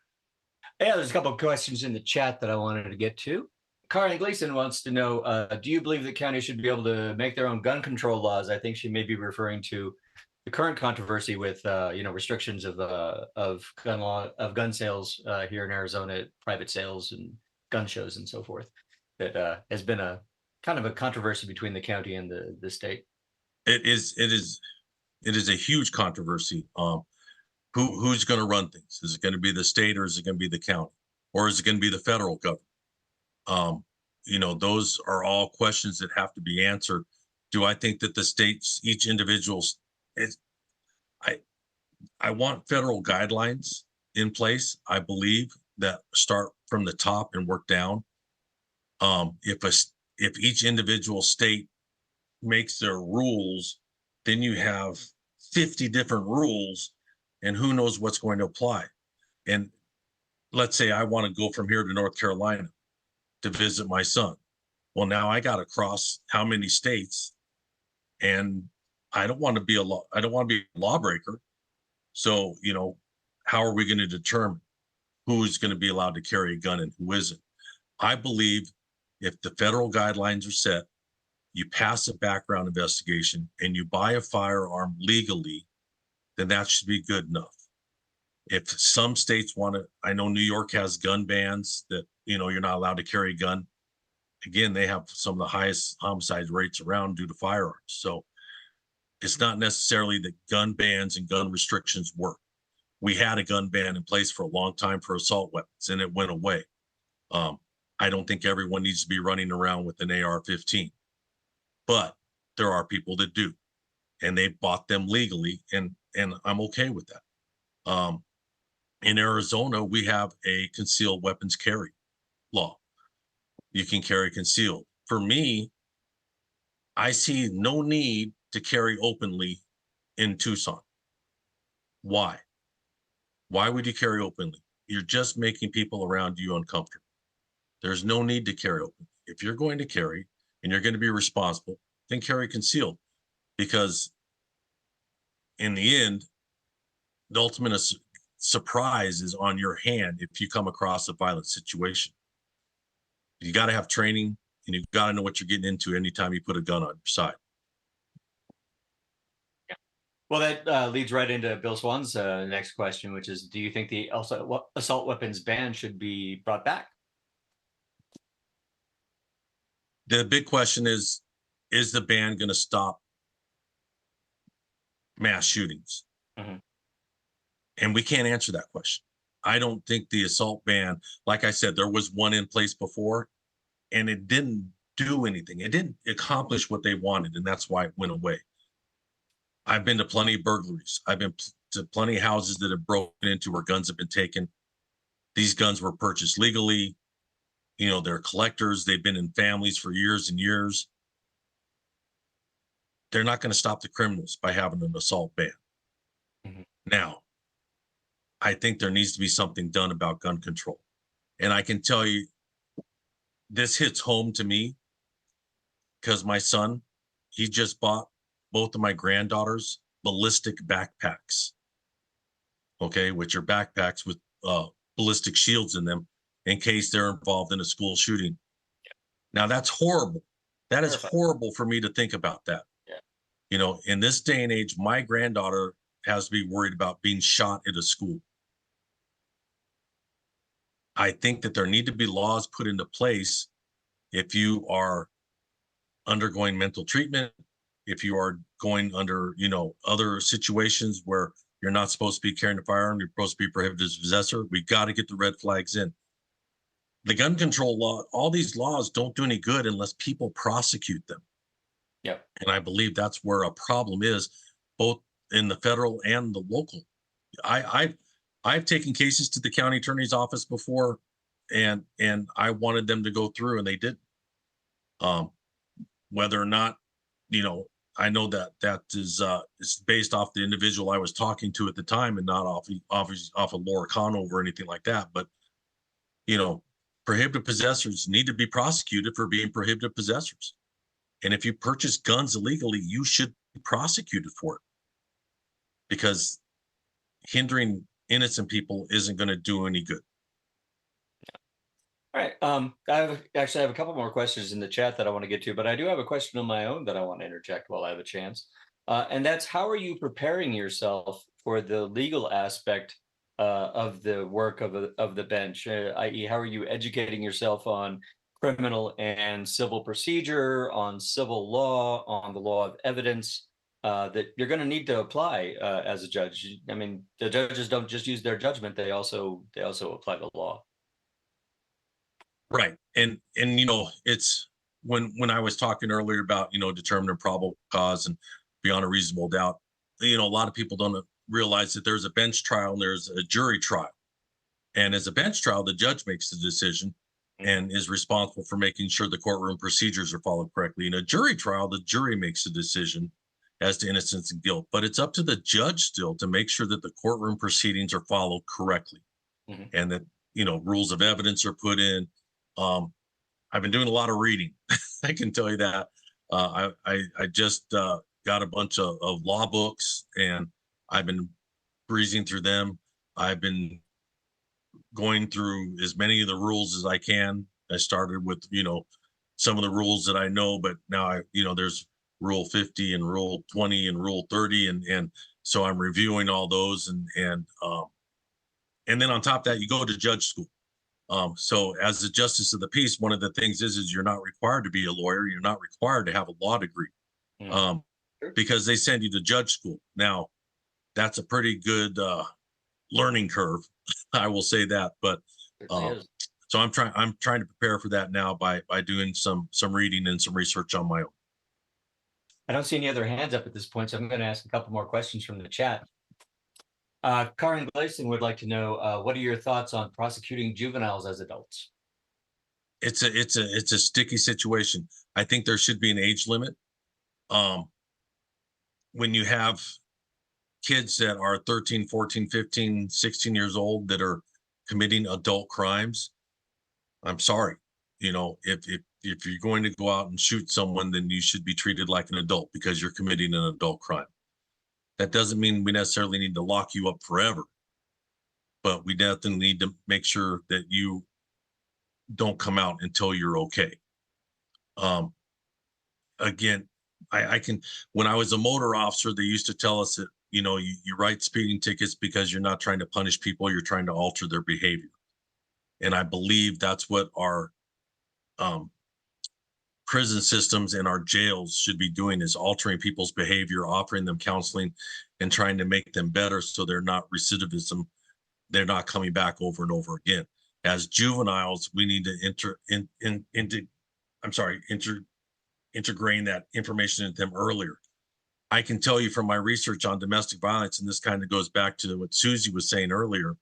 Yeah, there's a couple of questions in the chat that I wanted to get to. Carly Gleason wants to know, do you believe that counties should be able to make their own gun control laws? I think she may be referring to the current controversy with restrictions of gun sales here in Arizona, private sales and gun shows and so forth. That has been a kind of a controversy between the county and the state. It is a huge controversy. Who's going to run things? Is it going to be the state, or is it going to be the county, or is it going to be the federal government? Those are all questions that have to be answered. Do I think that the states, each individual, I want federal guidelines in place. I believe that start from the top and work down. If each individual state makes their rules, then you have 50 different rules, and who knows what's going to apply. And let's say I want to go from here to North Carolina to visit my son. Well, now I got to cross how many states, and I don't want to be a lawbreaker. So, how are we going to determine who's going to be allowed to carry a gun and who isn't? I believe if the federal guidelines are set, you pass a background investigation, and you buy a firearm legally, then that should be good enough. If some states want to, I know New York has gun bans that, you're not allowed to carry a gun. Again, they have some of the highest homicide rates around due to firearms. So it's not necessarily that gun bans and gun restrictions work. We had a gun ban in place for a long time for assault weapons, and it went away. I don't think everyone needs to be running around with an AR-15, but there are people that do, and they bought them legally, and I'm okay with that. In Arizona, we have a concealed weapons carry law. You can carry concealed. For me, I see no need to carry openly in Tucson. Why? Why would you carry openly? You're just making people around you uncomfortable. There's no need to carry openly. If you're going to carry and you're going to be responsible, then carry concealed, because in the end, the ultimate surprise is on your hand if you come across a violent situation. You got to have training, and you've got to know what you're getting into anytime you put a gun on your side. Yeah. Well, that leads right into Bill Swan's next question, which is, do you think the assault weapons ban should be brought back? The big question is the ban going to stop mass shootings? Mhm. And we can't answer that question. I don't think the assault ban, like I said, there was one in place before and it didn't do anything. It didn't accomplish what they wanted, and that's why it went away. I've been to plenty of burglaries. I've been to plenty of houses that have broken into where guns have been taken. These guns were purchased legally. You know, they're collectors. They've been in families for years and years. They're not going to stop the criminals by having an assault ban. Mhm. Now, I think there needs to be something done about gun control. And I can tell you, this hits home to me because my son, he just bought both of my granddaughters ballistic backpacks. Okay, which are backpacks with ballistic shields in them in case they're involved in a school shooting. Now that's horrible. That is Terrifying. horrible for me to think about that. Yeah. You know, in this day and age, my granddaughter has to be worried about being shot at a school. I think that there need to be laws put into place if you are undergoing mental treatment, if you are going under, you know, other situations where you're not supposed to be carrying a firearm, you're supposed to be prohibited as a possessor. We got to get the red flags in. The gun control law, all these laws don't do any good unless people prosecute them. Yep. And I believe that's where a problem is, both in the federal and the local. I've taken cases to the county attorney's office before, and I wanted them to go through, and they didn't. Whether or not, you know, I know that is based off the individual I was talking to at the time, and not off of Laura Conover or anything like that. But you know, prohibited possessors need to be prosecuted for being prohibited possessors. And if you purchase guns illegally, you should be prosecuted for it, because hindering innocent people isn't going to do any good. All right. I have a couple more questions in the chat that I want to get to, but I do have a question of my own that I want to interject while I have a chance. And that's, how are you preparing yourself for the legal aspect of the work of the bench? I.e., how are you educating yourself on criminal and civil procedure, on civil law, on the law of evidence that you're going to need to apply as a judge? I mean, the judges don't just use their judgment; they also apply the law. Right. And you know, it's when I was talking earlier about, you know, determining probable cause and beyond a reasonable doubt, you know, a lot of people don't realize that there's a bench trial and there's a jury trial. And as a bench trial, the judge makes the decision and is responsible for making sure the courtroom procedures are followed correctly. In a jury trial, the jury makes the decision as to innocence and guilt, but it's up to the judge still to make sure that the courtroom proceedings are followed correctly. Mhm. And that, you know, rules of evidence are put in. I've been doing a lot of reading. I can tell you that. I just got a bunch of law books, and I've been breezing through them. I've been going through as many of the rules as I can. I started with, you know, some of the rules that I know, but now you know, there's Rule 50 and Rule 20 and Rule 30, and so I'm reviewing all those, and then on top of that, you go to judge school. So as a justice of the peace, one of the things is you're not required to be a lawyer. You're not required to have a law degree, because they send you to judge school. Now, that's a pretty good learning curve, I will say that. But so I'm trying to prepare for that now by doing some reading and some research on my own. I don't see any other hands up at this point, so I'm going to ask a couple more questions from the chat. Karen Gleason would like to know, what are your thoughts on prosecuting juveniles as adults? It's a sticky situation. I think there should be an age limit. When you have kids that are 13, 14, 15, 16 years old that are committing adult crimes, I'm sorry. You know, if you're going to go out and shoot someone, then you should be treated like an adult because you're committing an adult crime. That doesn't mean we necessarily need to lock you up forever, but we definitely need to make sure that you don't come out until you're okay. Again, I can, when I was a motor officer, they used to tell us that, you know, you write speeding tickets because you're not trying to punish people, you're trying to alter their behavior. And I believe that's what our prison systems and our jails should be doing is altering people's behavior, offering them counseling, and trying to make them better so they're not recidivism. They're not coming back over and over again. As juveniles, we need to integrating that information into them earlier. I can tell you from my research on domestic violence, and this kind of goes back to what Susie was saying earlier,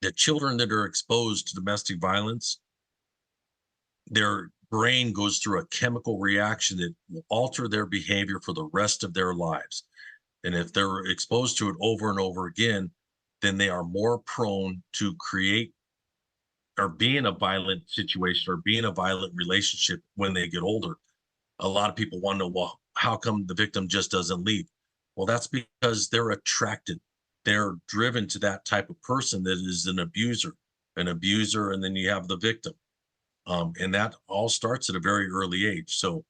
that children that are exposed to domestic violence, their brain goes through a chemical reaction that will alter their behavior for the rest of their lives. And if they're exposed to it over and over again, then they are more prone to create or be in a violent situation or be in a violent relationship when they get older. A lot of people want to know, well, how come the victim just doesn't leave? Well, that's because they're attracted. They're driven to that type of person that is an abuser, and then you have the victim. And that all starts at a very early age. So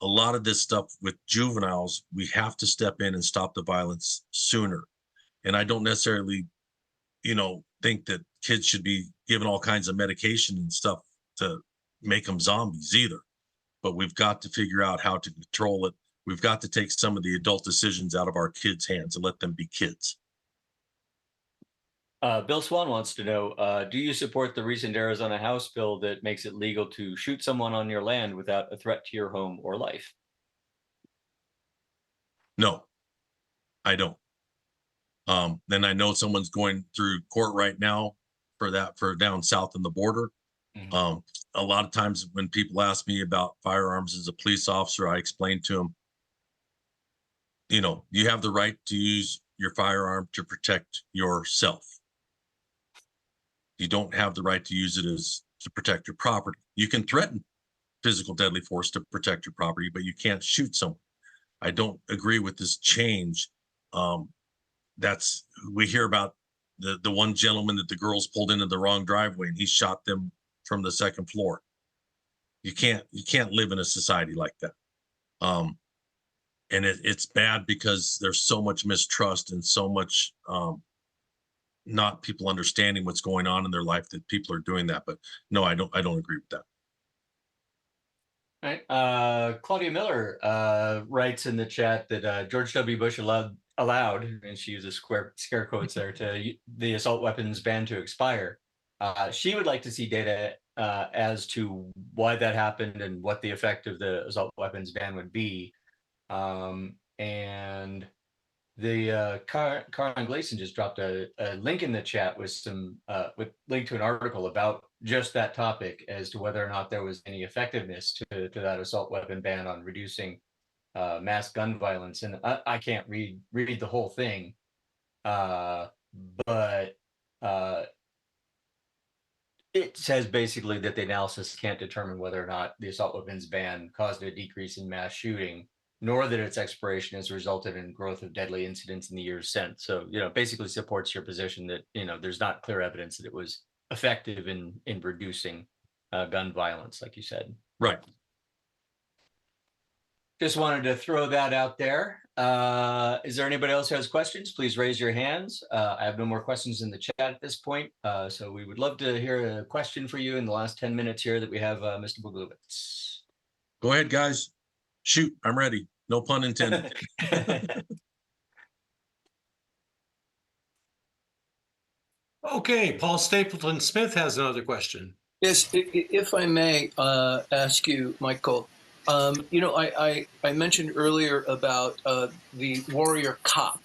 a lot of this stuff with juveniles, we have to step in and stop the violence sooner. And I don't necessarily, think that kids should be given all kinds of medication and stuff to make them zombies either. But we've got to figure out how to control it. We've got to take some of the adult decisions out of our kids' hands and let them be kids. Bill Swan wants to know, do you support the recent Arizona House bill that makes it legal to shoot someone on your land without a threat to your home or life? No, I don't. Then I know someone's going through court right now for down south on the border. Mhm. A lot of times when people ask me about firearms as a police officer, I explain to them, you have the right to use your firearm to protect yourself. You don't have the right to use it to protect your property. You can threaten physical deadly force to protect your property, but you can't shoot someone. I don't agree with this change. We hear about the one gentleman that the girls pulled into the wrong driveway and he shot them from the second floor. You can't live in a society like that. And it's bad because there's so much mistrust and so much not people understanding what's going on in their life that people are doing that. But no, I don't agree with that. All right. Claudia Miller writes in the chat that George W. Bush allowed, and she uses scare quotes there, the assault weapons ban to expire. She would like to see data as to why that happened and what the effect of the assault weapons ban would be. And the Caroline Gleason just dropped a link in the chat with with link to an article about just that topic as to whether or not there was any effectiveness to that assault weapon ban on reducing mass gun violence. And I can't read the whole thing, but it says basically that the analysis can't determine whether or not the assault weapons ban caused a decrease in mass shooting, nor that its expiration has resulted in growth of deadly incidents in the years since. So, basically supports your position that, there's not clear evidence that it was effective in reducing gun violence, like you said. Right. Just wanted to throw that out there. Is there anybody else who has questions? Please raise your hands. I have no more questions in the chat at this point. So we would love to hear a question for you in the last 10 minutes here that we have Mr. Buglewicz. Go ahead, guys. Shoot, I'm ready. No pun intended. Okay, Paul Stapleton Smith has another question. Yes, if I may ask you, Michael, I mentioned earlier about the warrior cop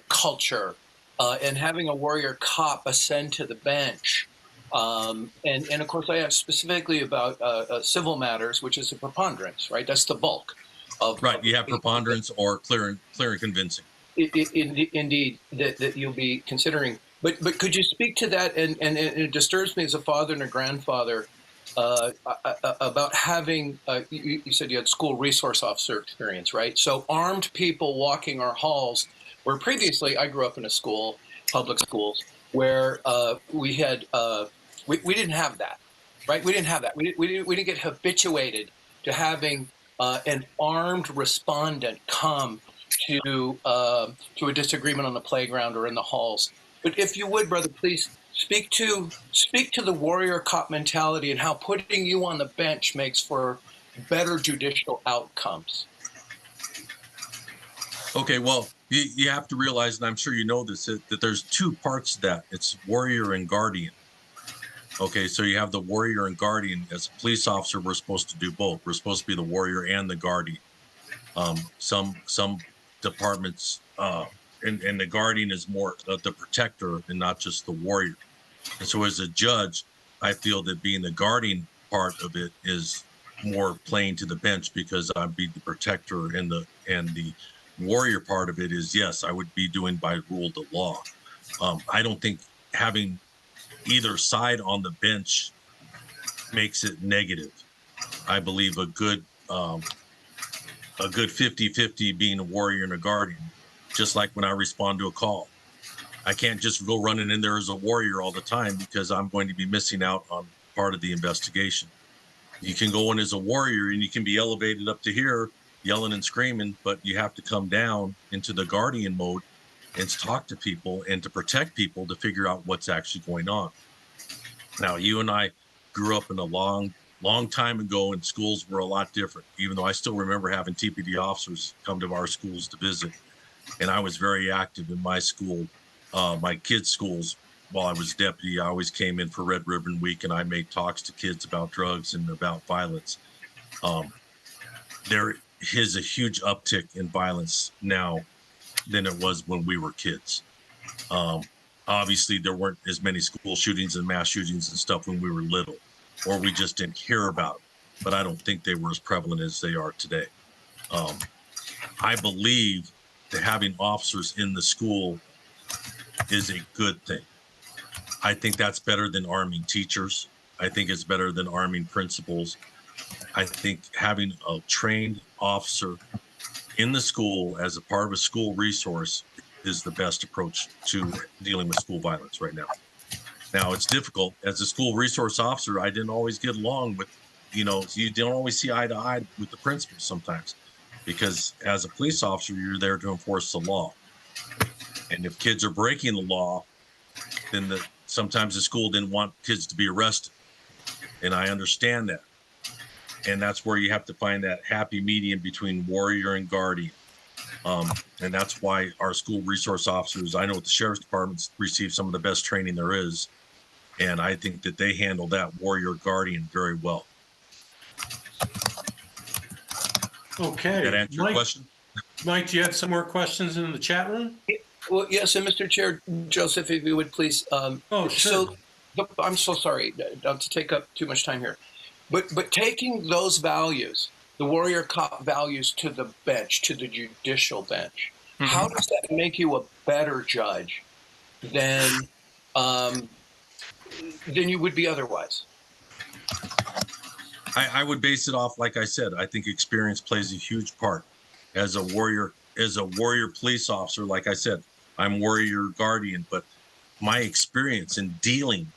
culture and having a warrior cop ascend to the bench. And of course, I asked specifically about civil matters, which is a preponderance, right? That's the bulk of. Right, you have preponderance or clear and convincing. Indeed, that you'll be considering. But could you speak to that? And it disturbs me as a father and a grandfather about having. You said you had school resource officer experience, right? So armed people walking our halls, where previously I grew up in a school, public schools, where we had. We didn't have that, right? We didn't have that. We didn't get habituated to having an armed respondent come to a disagreement on the playground or in the halls. But if you would, brother, please Speak to the warrior cop mentality and how putting you on the bench makes for better judicial outcomes. Okay, well, you have to realize, and I'm sure you know this, that there's two parts to that. It's warrior and guardian. Okay, so you have the warrior and guardian. As a police officer, we're supposed to do both. We're supposed to be the warrior and the guardian. Some departments, and the guardian is more the protector and not just the warrior. And so as a judge, I feel that being the guardian part of it is more playing to the bench, because I'd be the protector, and the warrior part of it is, yes, I would be doing by rule the law. I don't think having either side on the bench makes it negative. I believe a good 50-50 being a warrior and a guardian, just like when I respond to a call. I can't just go running in there as a warrior all the time, because I'm going to be missing out on part of the investigation. You can go in as a warrior and you can be elevated up to here yelling and screaming, but you have to come down into the guardian mode and to talk to people and to protect people to figure out what's actually going on. Now, you and I grew up in a long time ago, and schools were a lot different, even though I still remember having TPD officers come to our schools to visit. And I was very active in my school, my kids' schools. While I was deputy, I always came in for Red Ribbon Week, and I made talks to kids about drugs and about violence. There is a huge uptick in violence now than it was when we were kids. Obviously, there weren't as many school shootings and mass shootings and stuff when we were little, or we just didn't hear about them. But I don't think they were as prevalent as they are today. I believe that having officers in the school is a good thing. I think that's better than arming teachers. I think it's better than arming principals. I think having a trained officer in the school as a part of a school resource is the best approach to dealing with school violence right now. Now, it's difficult. As a school resource officer, I didn't always get along with, you don't always see eye to eye with the principals sometimes, because as a police officer, you're there to enforce the law. And if kids are breaking the law, then sometimes the school didn't want kids to be arrested. And I understand that. And that's where you have to find that happy medium between warrior and guardian. And that's why our school resource officers, I know the sheriff's departments receive some of the best training there is. And I think that they handle that warrior guardian very well. Okay. Did that answer your question? Mike, do you have some more questions in the chat room? Well, yes, and Mr. Chair, Joseph, if you would please. Oh, sure. So, I'm so sorry not to take up too much time here, but taking those values, the warrior cop values, to the bench, to the judicial bench, how does that make you a better judge than you would be otherwise? I would base it off, like I said, I think experience plays a huge part. As a warrior police officer, like I said, I'm warrior guardian, but my experience in dealing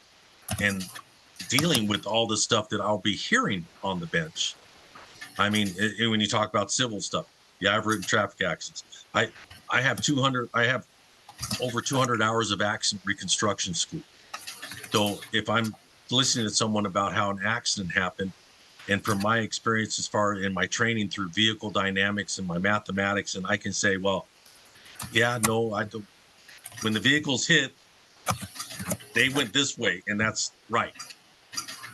with all the stuff that I'll be hearing on the bench. I mean, when you talk about civil stuff, yeah, I've written traffic accidents. I have over 200 hours of accident reconstruction school. So if I'm listening to someone about how an accident happened, and from my experience as far in my training through vehicle dynamics and my mathematics, and I can say, well, yeah, no, I don't. When the vehicles hit, they went this way, and that's right.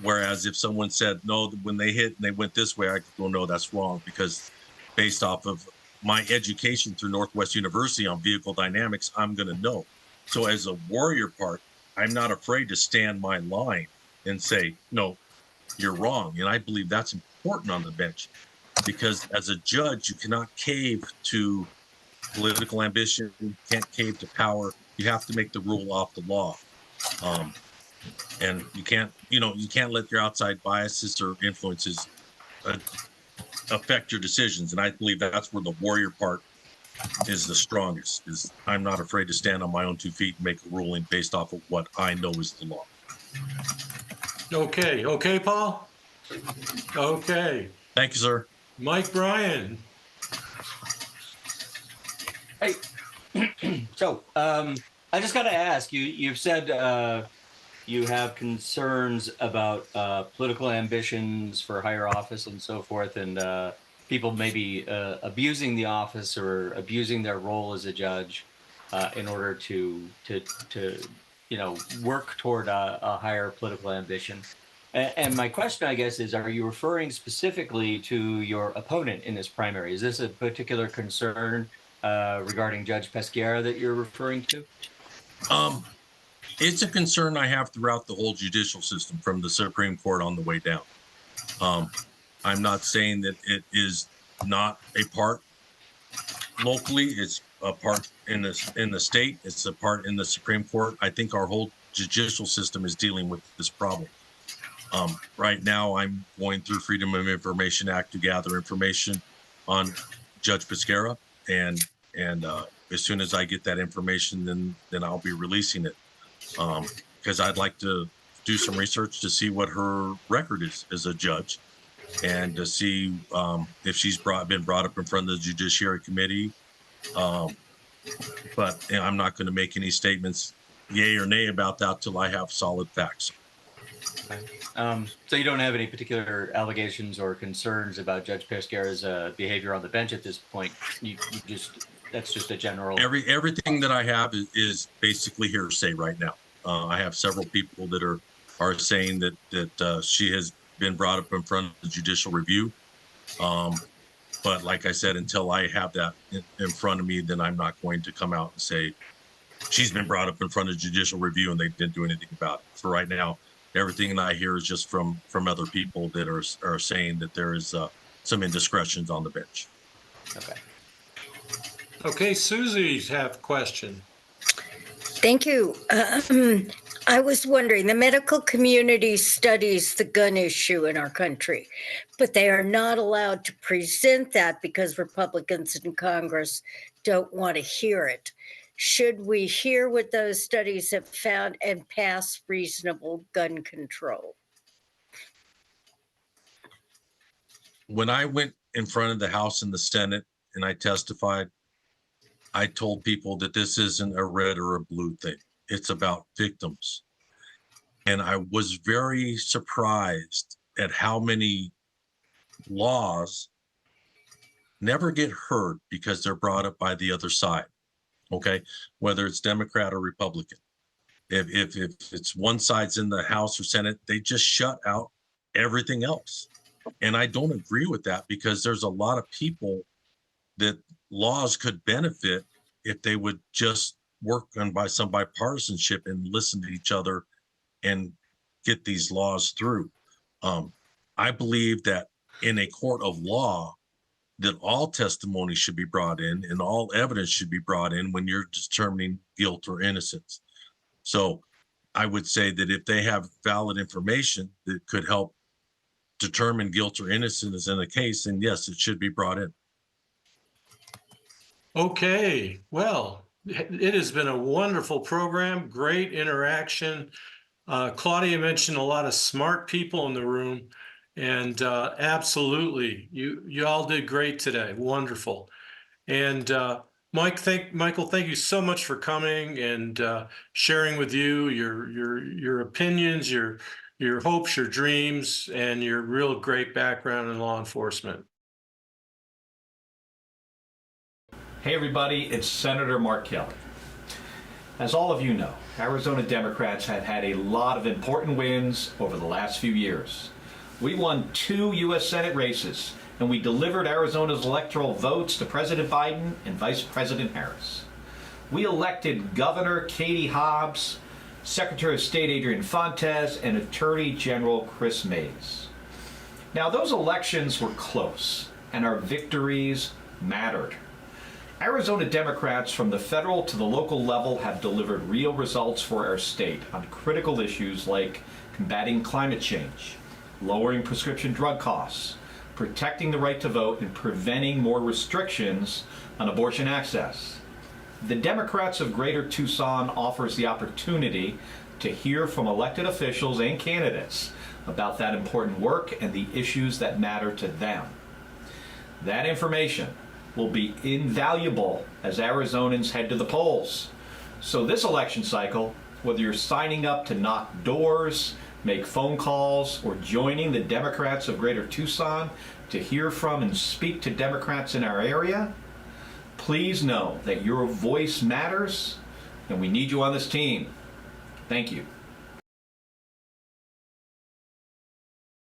Whereas if someone said, no, when they hit and they went this way, I could go, no, that's wrong, because based off of my education through Northwest University on vehicle dynamics, I'm going to know. So as a warrior part, I'm not afraid to stand my line and say, no, you're wrong. And I believe that's important on the bench, because as a judge, you cannot cave to political ambition, you can't cave to power. You have to make the rule off the law. And you can't let your outside biases or influences affect your decisions. And I believe that's where the warrior part is the strongest, is I'm not afraid to stand on my own 2 feet and make a ruling based off of what I know is the law. Okay. Okay, Paul? Okay. Thank you, sir. Mike Bryan. Hey, so I just got to ask you. You've said you have concerns about political ambitions for higher office and so forth, and people maybe abusing the office or abusing their role as a judge in order to work toward a higher political ambition. And my question, I guess, is: are you referring specifically to your opponent in this primary? Is this a particular concern regarding Judge Peschiera that you're referring to? It's a concern I have throughout the whole judicial system, from the Supreme Court on the way down. I'm not saying that it is not a part locally. It's a part in the state. It's a part in the Supreme Court. I think our whole judicial system is dealing with this problem. Right now, I'm going through Freedom of Information Act to gather information on Judge Peschiera, and as soon as I get that information, then I'll be releasing it, because I'd like to do some research to see what her record is as a judge, and to see if she's been brought up in front of the Judiciary Committee. But I'm not going to make any statements, yay or nay, about that till I have solid facts. Okay. So you don't have any particular allegations or concerns about Judge Peschiera's behavior on the bench at this point. You just, that's just a general. Everything that I have is basically hearsay right now. I have several people that are saying that she has been brought up in front of the judicial review. But like I said, until I have that in front of me, then I'm not going to come out and say she's been brought up in front of judicial review and they didn't do anything about it. So right now, everything that I hear is just from other people that are saying that there is some indiscretions on the bench. Okay. Okay, Susie, have a question. Thank you. I was wondering, the medical community studies the gun issue in our country, but they are not allowed to present that because Republicans in Congress don't want to hear it. Should we hear what those studies have found and pass reasonable gun control? When I went in front of the House and the Senate and I testified, I told people that this isn't a red or a blue thing. It's about victims. And I was very surprised at how many laws never get heard because they're brought up by the other side. Okay, whether it's Democrat or Republican. If it's one side's in the House or Senate, they just shut out everything else. And I don't agree with that, because there's a lot of people that laws could benefit if they would just work on by some bipartisanship and listen to each other and get these laws through. I believe that in a court of law, that all testimony should be brought in and all evidence should be brought in when you're determining guilt or innocence. So I would say that if they have valid information that could help determine guilt or innocence in a case, then yes, it should be brought in. Okay, well, it has been a wonderful program, great interaction. Claudia mentioned a lot of smart people in the room, and absolutely, you all did great today. Wonderful. And Michael, thank you so much for coming and sharing with you your opinions, your hopes, your dreams, and your real great background in law enforcement. Hey everybody, it's Senator Mark Kelly. As all of you know, Arizona Democrats have had a lot of important wins over the last few years. We won 2 U.S. Senate races, and we delivered Arizona's electoral votes to President Biden and Vice President Harris. We elected Governor Katie Hobbs, Secretary of State Adrian Fontes, and Attorney General Chris Mays. Now, those elections were close, and our victories mattered. Arizona Democrats from the federal to the local level have delivered real results for our state on critical issues like combating climate change, lowering prescription drug costs, protecting the right to vote, and preventing more restrictions on abortion access. The Democrats of Greater Tucson offers the opportunity to hear from elected officials and candidates about that important work and the issues that matter to them. That information will be invaluable as Arizonans head to the polls. So this election cycle, whether you're signing up to knock doors, make phone calls, or joining the Democrats of Greater Tucson to hear from and speak to Democrats in our area, please know that your voice matters and we need you on this team. Thank you.